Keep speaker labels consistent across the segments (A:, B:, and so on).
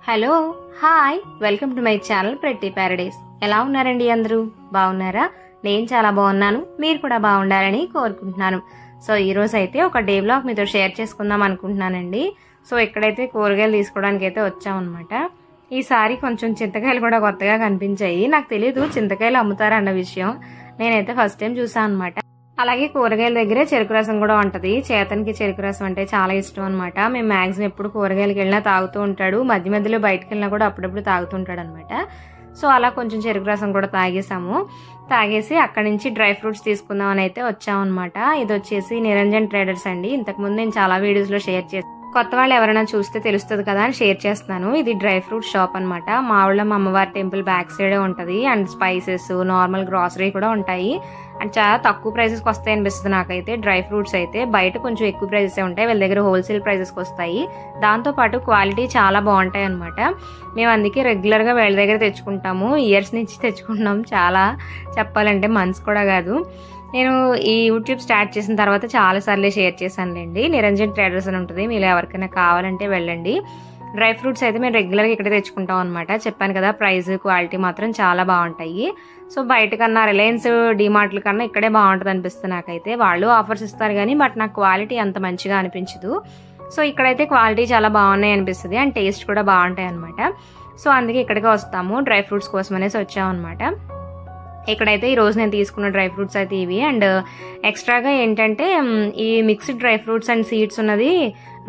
A: Hello hi welcome to my channel pretty Paradise. ఎలా ఉన్నారండి అందరూ? బాగున్నారా? నేను చాలా బాగున్నాను, మీరు కూడా బాగుండాలని కోరుకుంటున్నాను. సో ఈరోజు అయితే ఒక డే బ్లాగ్ మీతో షేర్ చేసుకుందాం అనుకుంటున్నానండి. సో ఇక్కడైతే కూరగాయలు తీసుకోవడానికి అయితే వచ్చామన్నమాట. ఈసారి కొంచెం చింతకాయలు కూడా కొత్తగా కనిపించాయి. నాకు తెలియదు చింతకాయలు అమ్ముతారా అన్న విషయం, నేనైతే ఫస్ట్ టైం చూసాను అనమాట. అలాగే కూరగాయల దగ్గరే చెరుకు రసం కూడా ఉంటది. చేతనికి చెరుకు రసం అంటే చాలా ఇష్టం అనమాట. మేము మాక్సిమం ఎప్పుడు కూరగాయలకి వెళ్ళినా తాగుతూ ఉంటాడు, మధ్య మధ్యలో బయటకు వెళ్ళినా కూడా అప్పుడప్పుడు తాగుతుంటాడు అనమాట. సో అలా కొంచెం చెరుకు రసం కూడా తాగేసి అక్కడి నుంచి డ్రై ఫ్రూట్స్ తీసుకుందాం అని అయితే వచ్చామన్నమాట. ఇది వచ్చేసి నిరంజన్ ట్రేడర్స్ అండి. ఇంతకుముందు నేను చాలా వీడియోస్ లో షేర్ చేస్తాను, కొత్త వాళ్ళు ఎవరైనా చూస్తే తెలుస్తుంది కదా అని షేర్ చేస్తున్నాను. ఇది డ్రై ఫ్రూట్ షాప్ అనమాట. మా ఊళ్ళో మా అమ్మవారి టెంపుల్ బ్యాక్ సైడే ఉంటది. అండ్ స్పైసెస్, నార్మల్ గ్రాసరీ కూడా ఉంటాయి. అండ్ చాలా తక్కువ ప్రైసెస్కి వస్తాయి అనిపిస్తుంది నాకైతే. డ్రై ఫ్రూట్స్ అయితే బయట కొంచెం ఎక్కువ ప్రైసెస్ ఉంటాయి, వీళ్ళ దగ్గర హోల్సేల్ ప్రైసెస్కి వస్తాయి. దాంతోపాటు క్వాలిటీ చాలా బాగుంటాయి అనమాట. మేము అందుకే రెగ్యులర్గా వీళ్ళ దగ్గర తెచ్చుకుంటాము. ఇయర్స్ నుంచి తెచ్చుకుంటున్నాం, చాలా చెప్పాలంటే మంత్స్ కూడా కాదు. నేను ఈ యూట్యూబ్ స్టార్ట్ చేసిన తర్వాత చాలా సార్లు షేర్ చేశానులేండి. నిరంజన్ ట్రేడర్స్ అని ఉంటుంది, మీరు ఎవరికైనా కావాలంటే వెళ్ళండి. డ్రై ఫ్రూట్స్ అయితే మేము రెగ్యులర్గా ఇక్కడ తెచ్చుకుంటాం అనమాట. చెప్పాను కదా, ప్రైస్ క్వాలిటీ మాత్రం చాలా బాగుంటాయి. సో బయట కన్నా రిలయన్స్, డిమార్ట్ల కన్నా ఇక్కడే బాగుంటుంది అనిపిస్తుంది నాకైతే. వాళ్ళు ఆఫర్స్ ఇస్తారు కానీ బట్ నాకు క్వాలిటీ అంత మంచిగా అనిపించదు. సో ఇక్కడైతే క్వాలిటీ చాలా బాగున్నాయి అనిపిస్తుంది, అండ్ టేస్ట్ కూడా బాగుంటాయి అనమాట. సో అందుకే ఇక్కడికి వస్తాము, డ్రై ఫ్రూట్స్ కోసం అనేసి వచ్చామన్నమాట. ఇక్కడైతే ఈ రోజు నేను తీసుకున్న డ్రై ఫ్రూట్స్ అయితే ఇవి. అండ్ ఎక్స్ట్రాగా ఏంటంటే ఈ mixed dry fruits and seeds ఉన్నది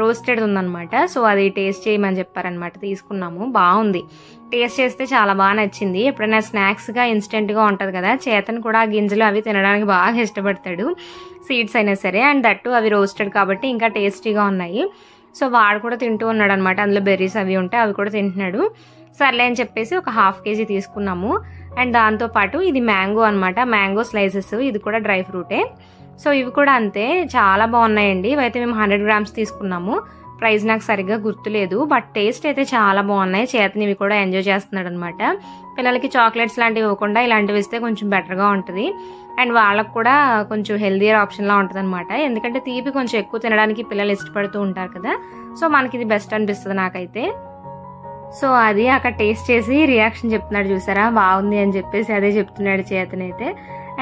A: రోస్టెడ్ ఉందన్నమాట. సో అది టేస్ట్ చేయమని చెప్పారనమాట, తీసుకున్నాము. బాగుంది, టేస్ట్ చేస్తే చాలా బాగా నచ్చింది. ఎప్పుడైనా స్నాక్స్గా ఇన్స్టెంట్గా ఉంటుంది కదా, చేతను కూడా ఆ గింజలు అవి తినడానికి బాగా ఇష్టపడతాడు, సీడ్స్ అయినా సరే. అండ్ దట్టు అవి రోస్టెడ్ కాబట్టి ఇంకా టేస్టీగా ఉన్నాయి. సో వాడు కూడా తింటూ ఉన్నాడు అనమాట. అందులో బెర్రీస్ అవి ఉంటాయి, అవి కూడా తింటున్నాడు. సర్లే అని చెప్పేసి ఒక 1/2 kg తీసుకున్నాము. అండ్ దాంతోపాటు ఇది మ్యాంగో అనమాట, మ్యాంగో స్లైసెస్, ఇది కూడా డ్రై ఫ్రూటే. సో ఇవి కూడా అంతే, చాలా బాగున్నాయండి. ఇవైతే మేము 100 grams తీసుకున్నాము. ప్రైస్ నాకు సరిగ్గా గుర్తులేదు, బట్ టేస్ట్ అయితే చాలా బాగున్నాయి. చేతని ఇవి కూడా ఎంజాయ్ చేస్తున్నాడు అనమాట. పిల్లలకి చాక్లెట్స్ లాంటివి ఇవ్వకుండా ఇలాంటివి ఇస్తే కొంచెం బెటర్గా ఉంటుంది. అండ్ వాళ్ళకు కూడా కొంచెం హెల్దియర్ ఆప్షన్లా ఉంటుంది అనమాట. ఎందుకంటే తీపి కొంచెం ఎక్కువ తినడానికి పిల్లలు ఇష్టపడుతూ ఉంటారు కదా. సో మనకి ఇది బెస్ట్ అనిపిస్తుంది నాకైతే. సో అది అక్కడ టేస్ట్ చేసి రియాక్షన్ చెప్తున్నాడు, చూసారా బాగుంది అని చెప్పేసి అదే చెప్తున్నాడు చేతనైతే.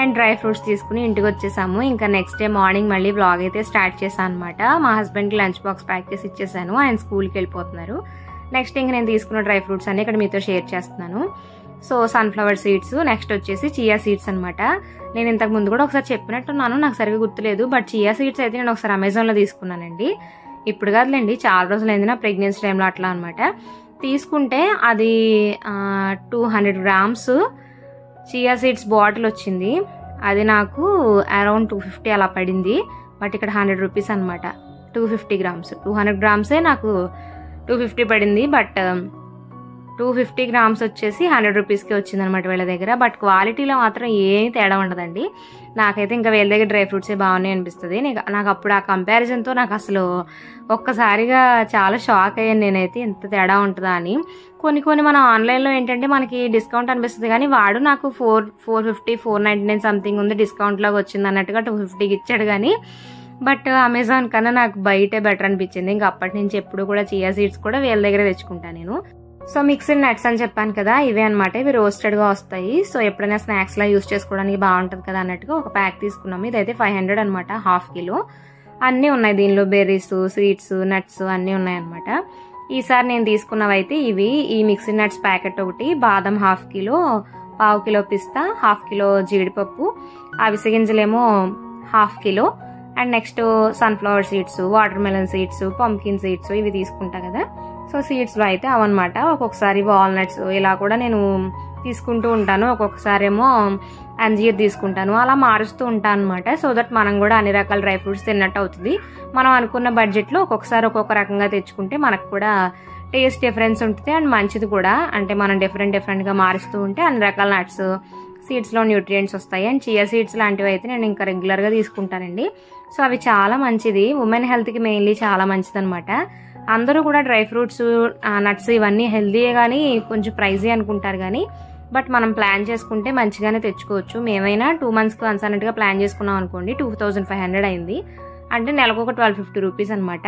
A: అండ్ డ్రై ఫ్రూట్స్ తీసుకుని ఇంటికి వచ్చేసాము. ఇంకా నెక్స్ట్ డే మార్నింగ్ మళ్ళీ వ్లాగ్ అయితే స్టార్ట్ చేశాను అనమాట. మా హస్బెండ్కి లంచ్ బాక్స్ ప్యాక్ చేసి ఇచ్చేసాను, ఆయన స్కూల్కి వెళ్ళిపోతున్నారు. నెక్స్ట్ ఇంక నేను తీసుకున్న డ్రై ఫ్రూట్స్ అన్ని ఇక్కడ మీతో షేర్ చేస్తున్నాను. సో సన్ఫ్లవర్ సీడ్స్, నెక్స్ట్ వచ్చేసి చియా సీడ్స్ అనమాట. నేను ఇంతకు ముందు కూడా ఒకసారి చెప్పినట్టున్నాను, నాకు సరిగ్గా గుర్తులేదు. బట్ చియా సీడ్స్ అయితే నేను ఒకసారి అమెజాన్లో తీసుకున్నానండి. ఇప్పుడు కాదులేండి, చాలా రోజులైంది, నా ప్రెగ్నెన్సీ టైంలో అట్లా అనమాట. తీసుకుంటే అది 200 grams చియా సీడ్స్ బాటిల్ వచ్చింది. అది నాకు అరౌండ్ 250 అలా పడింది. బట్ ఇక్కడ 100 రూపీస్ అనమాట, 250 grams. 200 grams నాకు 250 పడింది. బట్ 250 grams వచ్చేసి 100 రూపీస్కి వచ్చింది అనమాట వీళ్ళ దగ్గర. బట్ క్వాలిటీలో మాత్రం ఏమీ తేడా ఉండదండి. నాకైతే ఇంకా వీళ్ళ దగ్గర డ్రై ఫ్రూట్సే బాగున్నాయి అనిపిస్తుంది. నాకు అప్పుడు ఆ కంపారిజన్తో నాకు అసలు ఒక్కసారిగా చాలా షాక్ అయ్యాను నేనైతే, ఎంత తేడా ఉంటుందా అని. కొన్ని మనం ఆన్లైన్లో ఏంటంటే మనకి డిస్కౌంట్ అనిపిస్తుంది, కానీ వాడు నాకు 450, 499 సంథింగ్ ఉంది, డిస్కౌంట్ లాగా వచ్చింది అన్నట్టుగా 250కి ఇచ్చాడు. కానీ బట్ అమెజాన్ కన్నా నాకు బయటే బెటర్ అనిపించింది. ఇంకా అప్పటి నుంచి ఎప్పుడు కూడా చియా సీడ్స్ కూడా వీళ్ళ దగ్గర తెచ్చుకుంటాను నేను. సో మిక్స్డ్ నట్స్ అని చెప్పాను కదా, ఇవే అనమాట. ఇవి రోస్టెడ్గా వస్తాయి. సో ఎప్పుడైనా స్నాక్స్లా యూస్ చేసుకోవడానికి బాగుంటుంది కదా అన్నట్టుగా ఒక ప్యాక్ తీసుకున్నాము. ఇదైతే 500 అనమాట, 1/2 kg. అన్నీ ఉన్నాయి దీనిలో, బెర్రీస్, సీడ్స్, నట్స్ అన్నీ ఉన్నాయన్నమాట. ఈసారి నేను తీసుకున్నవైతే ఇవి. ఈ మిక్స్డ్ నట్స్ ప్యాకెట్ ఒకటి, బాదం 1/2 kg, 1/2 kg పిస్తా, 1/2 kg జీడిపప్పు, అవిసె గింజలేమో 1/2 kg. And next sunflower seeds, water melon seeds, pumpkin seeds, ఇవి తీసుకుంటా కదా. సో సీడ్స్లో అయితే అవన్నమాట. ఒక్కొక్కసారి వాల్నట్స్ ఇలా కూడా నేను తీసుకుంటూ ఉంటాను. ఒక్కొక్కసారి ఏమో అంజీర్ తీసుకుంటాను, అలా మారుస్తూ ఉంటాను అనమాట. సో దట్ మనం కూడా అన్ని రకాల డ్రై ఫ్రూట్స్ తిన్నట్టు అవుతుంది. మనం అనుకున్న బడ్జెట్లో ఒక్కొక్కసారి ఒక్కొక్క రకంగా తెచ్చుకుంటే మనకు కూడా టేస్ట్ డిఫరెన్స్ ఉంటుంది, అండ్ మంచిది కూడా. అంటే మనం డిఫరెంట్గా మారుస్తూ ఉంటే అన్ని రకాల నట్స్, సీడ్స్లో న్యూట్రియంట్స్ వస్తాయి. అండ్ చియా సీడ్స్ లాంటివి అయితే నేను ఇంకా రెగ్యులర్గా తీసుకుంటానండి. సో అవి చాలా మంచిది, ఉమెన్ హెల్త్కి మెయిన్లీ చాలా మంచిది అనమాట. అందరూ కూడా డ్రై ఫ్రూట్స్, నట్స్ ఇవన్నీ హెల్దీయే కానీ కొంచెం ప్రైజీ అనుకుంటారు, కానీ బట్ మనం ప్లాన్ చేసుకుంటే మంచిగానే తెచ్చుకోవచ్చు. మేమైనా 2 monthsకి వన్స్ అన్నట్టుగా ప్లాన్ చేసుకున్నాం అనుకోండి, 2500 అయింది. అంటే నెలకు ఒక 1250 రూపీస్ అనమాట.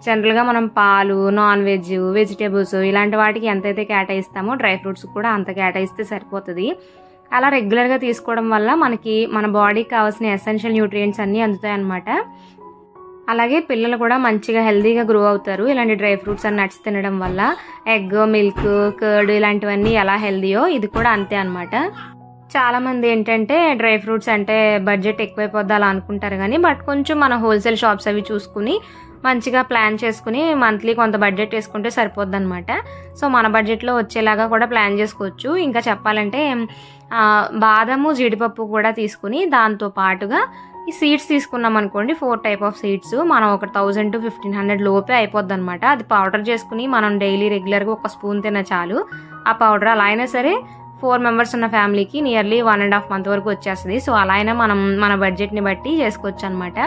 A: జనరల్గా మనం పాలు, నాన్ వెజ్, వెజిటేబుల్స్ ఇలాంటి వాటికి ఎంతైతే కేటాయిస్తామో డ్రై ఫ్రూట్స్ కూడా అంత కేటాయిస్తే సరిపోతుంది. అలా రెగ్యులర్గా తీసుకోవడం వల్ల మనకి మన బాడీకి కావాల్సిన ఎసెన్షియల్ న్యూట్రియంట్స్ అన్నీ అందుతాయి అన్నమాట. అలాగే పిల్లలు కూడా మంచిగా హెల్తీగా గ్రో అవుతారు ఇలాంటి డ్రై ఫ్రూట్స్ అండ్ నట్స్ తినడం వల్ల. ఎగ్, మిల్క్, కర్డ్ ఇలాంటివన్నీ ఎలా హెల్తీయో ఇది కూడా అంతే అనమాట. చాలా మంది ఏంటంటే డ్రై ఫ్రూట్స్ అంటే బడ్జెట్ ఎక్కువైపోద్ది అలా అనుకుంటారు కానీ బట్ కొంచెం మన హోల్సేల్ షాప్స్ అవి చూసుకుని మంచిగా ప్లాన్ చేసుకుని మంత్లీ కొంత బడ్జెట్ వేసుకుంటే సరిపోద్ది అనమాట. సో మన బడ్జెట్లో వచ్చేలాగా కూడా ప్లాన్ చేసుకోవచ్చు. ఇంకా చెప్పాలంటే బాదము, జీడిపప్పు కూడా తీసుకుని దాంతో పాటుగా ఈ సీడ్స్ తీసుకున్నాం అనుకోండి, 4 టైప్ ఆఫ్ సీడ్స్ మనం ఒక 1000 to 1500 లోపే అయిపోద్ది అనమాట. అది పౌడర్ చేసుకుని మనం డైలీ రెగ్యులర్గా ఒక స్పూన్ తిన చాలు. ఆ పౌడర్ అలా అయినా సరే 4 మెంబర్స్ ఉన్న ఫ్యామిలీకి నియర్లీ 1.5 month వరకు వచ్చేస్తుంది. సో అలా అయినా మనం మన బడ్జెట్ని బట్టి చేసుకోవచ్చు అనమాట.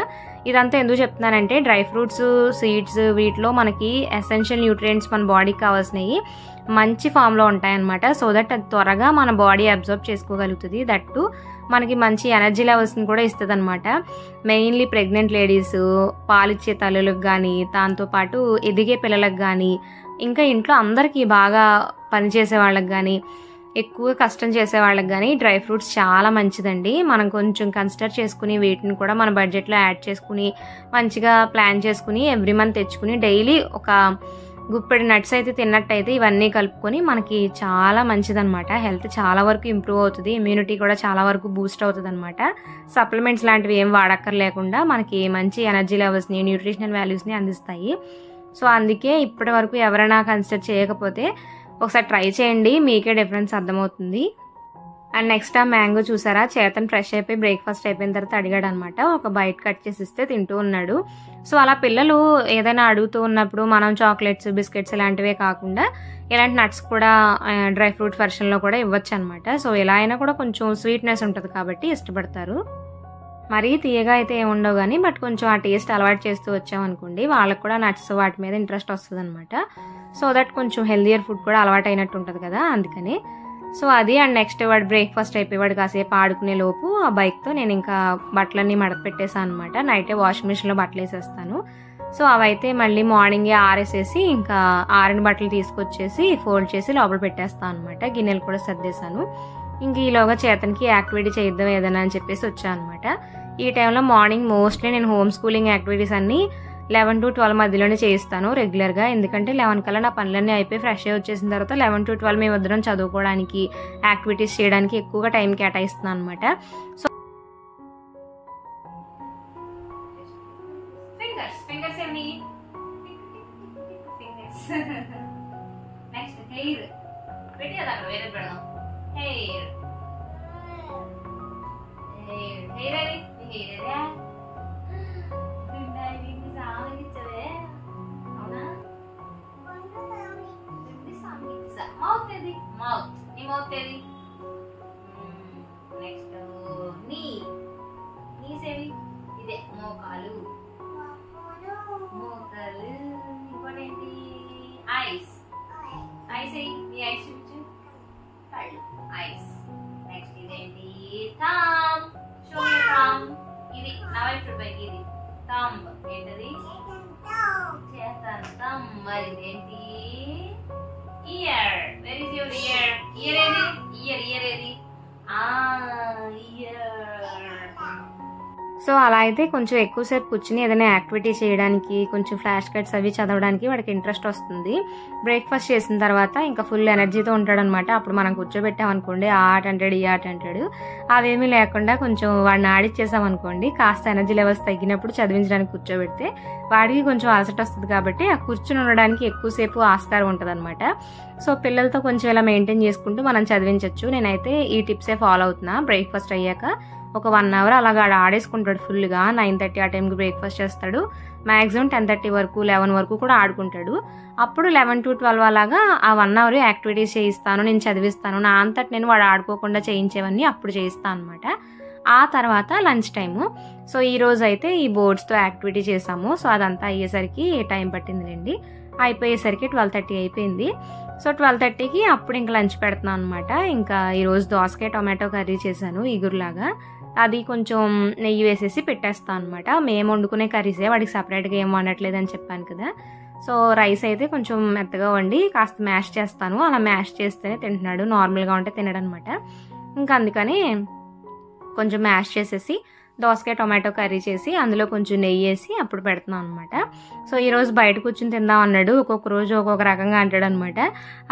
A: ఇదంతా ఎందుకు చెప్తున్నానంటే డ్రై ఫ్రూట్స్, సీడ్స్ వీటిలో మనకి ఎసెన్షియల్ న్యూట్రియంట్స్ మన బాడీకి కావాల్సినవి మంచి ఫామ్లో ఉంటాయన్నమాట. సో దట్ అది త్వరగా మన బాడీ అబ్జర్వ్ చేసుకోగలుగుతుంది. దట్టు మనకి మంచి ఎనర్జీ లెవెల్స్ని కూడా ఇస్తుంది అనమాట. మెయిన్లీ ప్రెగ్నెంట్ లేడీస్, పాలిచ్చే తల్లులకు కానీ, దాంతోపాటు ఎదిగే పిల్లలకు కానీ, ఇంకా ఇంట్లో అందరికీ బాగా పనిచేసే వాళ్ళకి కానీ, ఎక్కువ కష్టం చేసే వాళ్ళకి కానీ డ్రై ఫ్రూట్స్ చాలా మంచిదండి. మనం కొంచెం కన్సిడర్ చేసుకుని వీటిని కూడా మన బడ్జెట్లో యాడ్ చేసుకుని మంచిగా ప్లాన్ చేసుకుని ఎవ్రీ మంత్ తెచ్చుకుని డైలీ ఒక గుప్పెడి నట్స్ అయితే తిన్నట్టయితే ఇవన్నీ కలుపుకొని మనకి చాలా మంచిదన్నమాట. హెల్త్ చాలా వరకు ఇంప్రూవ్ అవుతుంది, ఇమ్యూనిటీ కూడా చాలా వరకు బూస్ట్ అవుతుంది అనమాట. సప్లిమెంట్స్ లాంటివి ఏం వాడక్కర్లేకుండా మనకి మంచి ఎనర్జీ లెవెల్స్ని, న్యూట్రిషనల్ వాల్యూస్ని అందిస్తాయి. సో అందుకే ఇప్పటి వరకు ఎవరైనా కన్సిడర్ చేయకపోతే ఒకసారి ట్రై చేయండి, మీకే డిఫరెన్స్ అర్థమవుతుంది. అండ్ నెక్స్ట్ ఆ మ్యాంగో చూసారా, చేతన్ ఫ్రెష్ అయిపోయి బ్రేక్ఫాస్ట్ అయిపోయిన తర్వాత అడిగాడు అనమాట. ఒక బైట్ కట్ చేసి ఇస్తే తింటూ ఉన్నాడు. సో అలా పిల్లలు ఏదైనా అడుగుతూ ఉన్నప్పుడు మనం చాక్లెట్స్, బిస్కెట్స్ ఇలాంటివే కాకుండా ఇలాంటి నట్స్ కూడా డ్రై ఫ్రూట్ వెర్షన్లో కూడా ఇవ్వచ్చు అనమాట. సో ఎలా అయినా కూడా కొంచెం స్వీట్నెస్ ఉంటుంది కాబట్టి ఇష్టపడతారు. మరీ తీయగా అయితే ఏముండవు కానీ బట్ కొంచెం ఆ టేస్ట్ అలవాటు చేస్తూ వచ్చామనుకోండి వాళ్ళకి కూడా నట్స్ వాటి మీద ఇంట్రెస్ట్ వస్తుంది అనమాట. సో దట్ కొంచెం హెల్దియర్ ఫుడ్ కూడా అలవాటు అయినట్టు ఉంటుంది కదా, అందుకని. సో అది అండ్ నెక్స్ట్ వాడు బ్రేక్ఫాస్ట్ అయిపోయేవాడు కాసేపు ఆడుకునే లోపు ఆ బైక్తో నేను ఇంకా బట్టలన్నీ మడత పెట్టేసాను అనమాట. నైటే వాషింగ్ మిషన్లో బట్టలు వేసేస్తాను. సో అవైతే మళ్ళీ మార్నింగే ఆరేసేసి ఇంకా ఆరిన బట్టలు తీసుకొచ్చేసి ఫోల్డ్ చేసి లోపల పెట్టేస్తాను అనమాట. గిన్నెలు కూడా సర్దేశాను. ఇంక ఈలోగా చేతనికి యాక్టివిటీ చేద్దాం ఏదైనా అని చెప్పేసి వచ్చాను అనమాట. ఈ టైంలో మార్నింగ్ మోస్ట్లీ నేను హోమ్ స్కూలింగ్ యాక్టివిటీస్ అన్నీ 11 to 12 మధ్యలోనే చేయిస్తాను రెగ్యులర్గా. ఎందుకంటే 11 కల్లా నా పనులన్నీ అయిపోయి ఫ్రెష్ అయ్యి వచ్చేసిన తర్వాత 11 to 12 మేము ఇద్దరం చదువుకోవడానికి, యాక్టివిటీస్ చేయడానికి ఎక్కువగా టైం కేటాయిస్తున్నాను అనమాట. సో
B: నెక్స్ట్ నీసేవి ఇదే మోకాలు, మోకాలు. ఇంకోటేంటి ఐస్, ఐస్ ఈ ఐస్ చూపించు, కళ్ళు, ఐస్. నెక్స్ట్ ఇదేంటి థంబ్, షో మీ థంబ్. ఇది నా వైపు చూడు పైకి, ఇది థంబ్. ఏంటది చేస్తాను థంబ్. మరి ఇదేంటి year. Where is your year? Year ఏది? ఇయర్ ఇయర్ ఏది?
A: సో అలా అయితే కొంచెం ఎక్కువసేపు కూర్చుని ఏదైనా యాక్టివిటీ చేయడానికి, కొంచెం ఫ్లాష్ కార్డ్స్ అవి చదవడానికి వాడికి ఇంట్రెస్ట్ వస్తుంది. బ్రేక్ఫాస్ట్ చేసిన తర్వాత ఇంకా ఫుల్ ఎనర్జీతో ఉంటాడనమాట. అప్పుడు మనం కూర్చోబెట్టామనుకోండి ఆ ఆట అంటాడు, ఈ ఆట అంటాడు. అవేమీ లేకుండా కొంచెం వాడిని ఆడిచ్చేసామనుకోండి, కాస్త ఎనర్జీ లెవెల్స్ తగ్గినప్పుడు చదివించడానికి కూర్చోబెడితే వాడికి కొంచెం అలసట వస్తుంది కాబట్టి ఆ కూర్చుని ఉండడానికి ఎక్కువసేపు ఆస్కారం ఉంటుంది అనమాట. సో పిల్లలతో కొంచెం ఇలా మెయింటైన్ చేసుకుంటూ మనం చదివించవచ్చు. నేనైతే ఈ టిప్సే ఫాలో అవుతున్నా. బ్రేక్ఫాస్ట్ అయ్యాక ఒక 1 hour అలాగా ఆడేసుకుంటాడు ఫుల్గా. 9:30 ఆ టైంకి బ్రేక్ఫాస్ట్ చేస్తాడు. మ్యాక్సిమం 10:30 వరకు, 11 వరకు కూడా ఆడుకుంటాడు. అప్పుడు 11 to 12 అలాగా ఆ 1 hour యాక్టివిటీస్ చేయిస్తాను, నేను చదివిస్తాను. నా అంతటి నేను వాడు ఆడుకోకుండా చేయించేవన్నీ అప్పుడు చేయిస్తాను అనమాట. ఆ తర్వాత లంచ్ టైము. సో ఈ రోజు అయితే ఈ బోర్డ్స్తో యాక్టివిటీ చేసాము. సో అదంతా అయ్యేసరికి టైం పట్టిందిలేండి. అయిపోయేసరికి 12:30 అయిపోయింది. సో 12:30కి అప్పుడు ఇంకా లంచ్ పెడుతున్నాను అనమాట. ఇంకా ఈరోజు దోసకాయ టొమాటో కర్రీ చేశాను ఈగురులాగా. అది కొంచెం నెయ్యి వేసేసి పెట్టేస్తాను అనమాట. మేము వండుకునే కర్రీసే, వాడికి సపరేట్గా ఏం వండట్లేదని చెప్పాను కదా. సో రైస్ అయితే కొంచెం మెత్తగా వండి కాస్త మ్యాష్ చేస్తాను. అలా మ్యాష్ చేస్తేనే తింటున్నాడు, నార్మల్గా ఉంటే తినడనమాట. ఇంకా అందుకని కొంచెం మ్యాష్ చేసేసి దోసకాయ టొమాటో కర్రీ చేసి అందులో కొంచెం నెయ్యి వేసి అప్పుడు పెడుతున్నాను అనమాట. సో ఈరోజు బయట కూర్చొని తిందాం అన్నాడు, ఒక్కొక్క రోజు ఒక్కొక్క రకంగా అంటాడు అనమాట.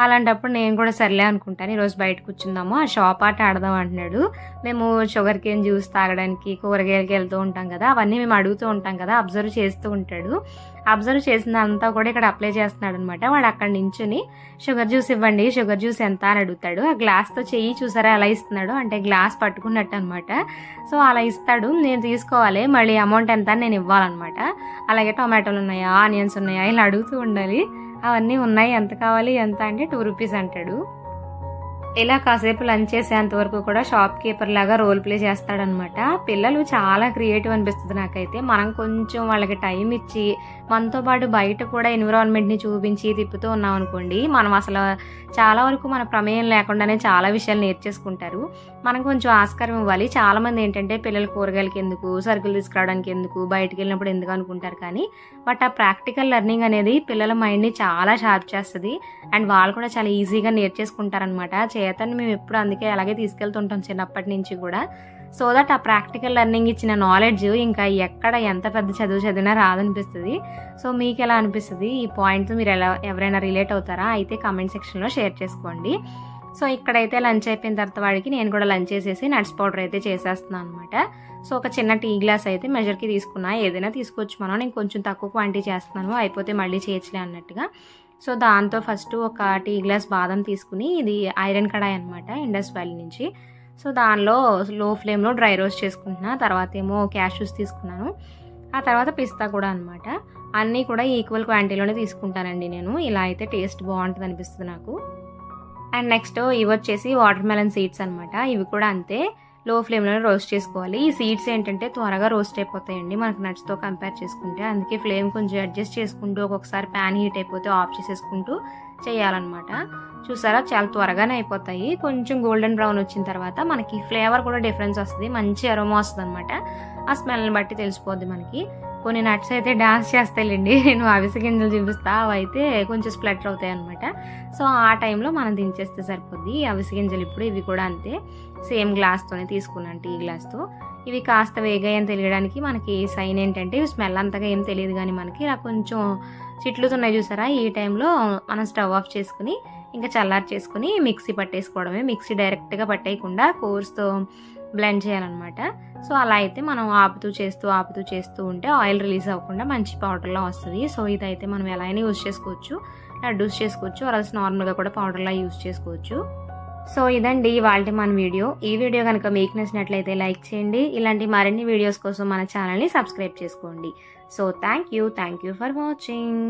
A: అలాంటప్పుడు నేను కూడా సర్లే అనుకుంటాను, ఈరోజు బయట కూర్చుందాము, ఆ షాప్ ఆట ఆడదాం అంటున్నాడు. మేము షుగర్ కేన్ జ్యూస్ తాగడానికి కూరగాయలకి వెళ్తూ ఉంటాం కదా, అవన్నీ మేము అడుగుతూ ఉంటాం కదా, అబ్జర్వ్ చేస్తూ ఉంటాడు. అబ్జర్వ్ చేసినంతా కూడా ఇక్కడ అప్లై చేస్తున్నాడు అనమాట. వాడు అక్కడ నించుని షుగర్ జ్యూస్ ఇవ్వండి, షుగర్ జ్యూస్ ఎంత అని అడుగుతాడు. ఆ గ్లాస్తో చెయ్యి చూసారా ఎలా ఇస్తున్నాడు, అంటే గ్లాస్ పట్టుకున్నట్టు అనమాట. సో అలా ఇస్తాడు, నేను తీసుకోవాలి, మళ్ళీ అమౌంట్ ఎంత అని నేను ఇవ్వాలన్నమాట. అలాగే టొమాటోలు ఉన్నాయా, ఆనియన్స్ ఉన్నాయా ఇలా అడుగుతూ ఉండాలి. అవన్నీ ఉన్నాయి, ఎంత కావాలి ఎంత అంటే 2 రూపీస్ అంటాడు. ఇలా కాసేపు లంచ్ చేసేంత వరకు కూడా షాప్ కీపర్ లాగా రోల్ ప్లే చేస్తాడనమాట. పిల్లలు చాలా క్రియేటివ్ అనిపిస్తుంది నాకైతే. మనం కొంచెం వాళ్ళకి టైం ఇచ్చి మనతో పాటు బయట కూడా ఎన్విరాన్మెంట్ని చూపించి తిప్పుతూ ఉన్నాం అనుకోండి, మనం అసలు చాలా వరకు మన ప్రమేయం లేకుండానే చాలా విషయాలు నేర్చేసుకుంటారు. మనం కొంచెం ఆస్కారం ఇవ్వాలి. చాలామంది ఏంటంటే పిల్లలు కూరగాయలకి ఎందుకు, సరుకులు తీసుకురావడానికి ఎందుకు, బయటకు వెళ్ళినప్పుడు ఎందుకు అనుకుంటారు. కానీ బట్ ఆ ప్రాక్టికల్ లెర్నింగ్ అనేది పిల్లల మైండ్ని చాలా షార్ప్ చేస్తుంది. అండ్ వాళ్ళు కూడా చాలా ఈజీగా నేర్చేసుకుంటారనమాట. చేతని మేము ఎప్పుడు అందుకే అలాగే తీసుకెళ్తుంటాం చిన్నప్పటి నుంచి కూడా. సో దట్ ఆ ప్రాక్టికల్ లెర్నింగ్ ఇచ్చిన నాలెడ్జ్ ఇంకా ఎక్కడ ఎంత పెద్ద చదువు చదివినా రాదనిపిస్తుంది. సో మీకు ఎలా అనిపిస్తుంది, ఈ పాయింట్ మీరు ఎవరైనా రిలేట్ అవుతారా అయితే కామెంట్ సెక్షన్లో షేర్ చేసుకోండి. సో ఇక్కడైతే లంచ్ అయిపోయిన తర్వాత వాడికి నేను కూడా లంచ్ చేసేసి నట్స్ పౌడర్ అయితే చేసేస్తున్నాను అనమాట. సో ఒక చిన్న టీ గ్లాస్ అయితే మెజర్కి తీసుకున్నా, ఏదైనా తీసుకోవచ్చు మనం. నేను కొంచెం తక్కువ క్వాంటిటీ చేస్తున్నాను, అయిపోతే మళ్ళీ చేయొచ్చులే అన్నట్టుగా. సో దాంతో ఫస్ట్ ఒక టీ గ్లాస్ బాదం తీసుకుని, ఇది ఐరన్ కడాయి అనమాట ఇండస్ వ్యాలీ నుంచి. సో దానిలో లో ఫ్లేమ్లో డ్రై రోస్ట్ చేసుకుంటున్నా. తర్వాత ఏమో క్యాష్యూస్ తీసుకున్నాను, ఆ తర్వాత పిస్తా కూడా అనమాట. అన్నీ కూడా ఈక్వల్ క్వాంటిటీలోనే తీసుకుంటానండి నేను. ఇలా అయితే టేస్ట్ బాగుంటుంది అనిపిస్తుంది నాకు. అండ్ నెక్స్ట్ ఇవి వచ్చేసి వాటర్ మెలన్ సీడ్స్ అనమాట. ఇవి కూడా అంతే లో ఫ్లేమ్లోనే రోస్ట్ చేసుకోవాలి. ఈ సీడ్స్ ఏంటంటే త్వరగా రోస్ట్ అయిపోతాయండి మనకు నట్స్తో కంపేర్ చేసుకుంటే. అందుకే ఫ్లేమ్ కొంచెం అడ్జస్ట్ చేసుకుంటూ ఒక్కొక్కసారి ప్యాన్ హీట్ అయిపోతే ఆఫ్ చేసేసుకుంటూ చేయాలన్నమాట. చూసారా చాలా త్వరగానే అయిపోతాయి. కొంచెం గోల్డెన్ బ్రౌన్ వచ్చిన తర్వాత మనకి ఫ్లేవర్ కూడా డిఫరెన్స్ వస్తుంది, మంచి అరోమా వస్తుంది అనమాట. ఆ స్మెల్ని బట్టి తెలిసిపోద్ది మనకి. కొన్ని నట్స్ అయితే డాన్స్ చేస్తాయిలేండి, నేను అవిసె గింజలు చూపిస్తా, అవి అయితే కొంచెం స్ప్లెటర్ అవుతాయి అనమాట. సో ఆ టైంలో మనం దించేస్తే సరిపోద్ది. అవిసె గింజలు ఇప్పుడు ఇవి కూడా అంతే సేమ్ గ్లాస్తోనే తీసుకున్నాను, టీ గ్లాస్తో. ఇవి కాస్త వేగాయని తెలియడానికి మనకి సైన్ ఏంటంటే ఇవి స్మెల్ అంతగా ఏం తెలియదు, కానీ మనకి ఇలా కొంచెం చిట్లుతున్నాయి చూసారా. ఈ టైంలో మనం స్టవ్ ఆఫ్ చేసుకుని ఇంకా చల్లారి చేసుకుని మిక్సీ పట్టేసుకోవడమే. మిక్సీ డైరెక్ట్గా పట్టేయకుండా కోర్స్తో బ్లెండ్ చేయాలన్నమాట. సో అలా అయితే మనం ఆపుతూ చేస్తూ ఉంటే ఆయిల్ రిలీజ్ అవ్వకుండా మంచి పౌడర్లా వస్తుంది. సో ఇదైతే మనం ఎలా అయినా యూజ్ చేసుకోవచ్చు, లడ్డూస్ చేసుకోవచ్చు, అరల్స్ నార్మల్గా కూడా పౌడర్లా యూజ్ చేసుకోవచ్చు. సో ఇదండి ఇవాల్టి మన వీడియో. ఈ వీడియో కనుక మీకు నచ్చినట్లయితే లైక్ చేయండి. ఇలాంటి మరిన్ని వీడియోస్ కోసం మన ఛానల్ని సబ్స్క్రైబ్ చేసుకోండి. So thank you for watching.